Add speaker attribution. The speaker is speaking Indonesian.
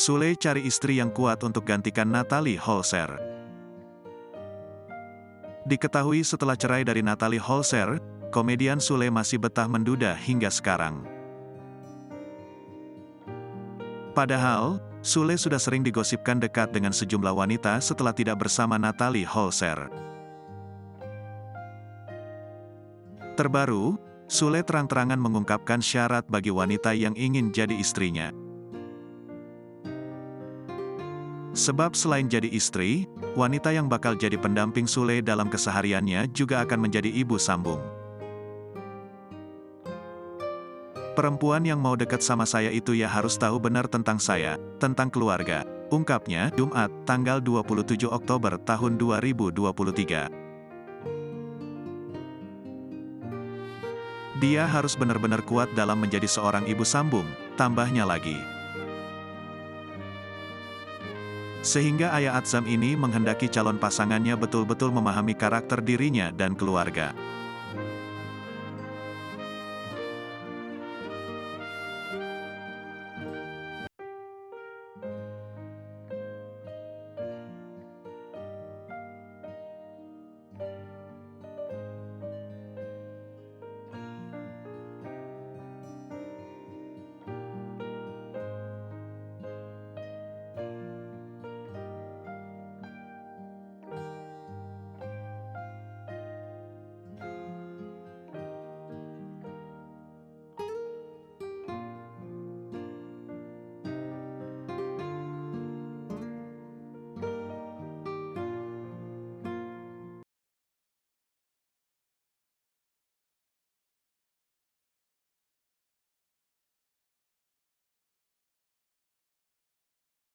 Speaker 1: Sule cari istri yang kuat untuk gantikan Natalie Holzer. Diketahui setelah cerai dari Natalie Holzer, komedian Sule masih betah menduda hingga sekarang. Padahal, Sule sudah sering digosipkan dekat dengan sejumlah wanita setelah tidak bersama Natalie Holzer. Terbaru, Sule terang-terangan mengungkapkan syarat bagi wanita yang ingin jadi istrinya. Sebab selain jadi istri, wanita yang bakal jadi pendamping Sule dalam kesehariannya juga akan menjadi ibu sambung. Perempuan yang mau dekat sama saya itu ya harus tahu benar tentang saya, tentang keluarga, ungkapnya Jumat, tanggal 27 Oktober tahun 2023. Dia harus benar-benar kuat dalam menjadi seorang ibu sambung, tambahnya lagi. Sehingga Ayah Atzam ini menghendaki calon pasangannya betul-betul memahami karakter dirinya dan keluarga.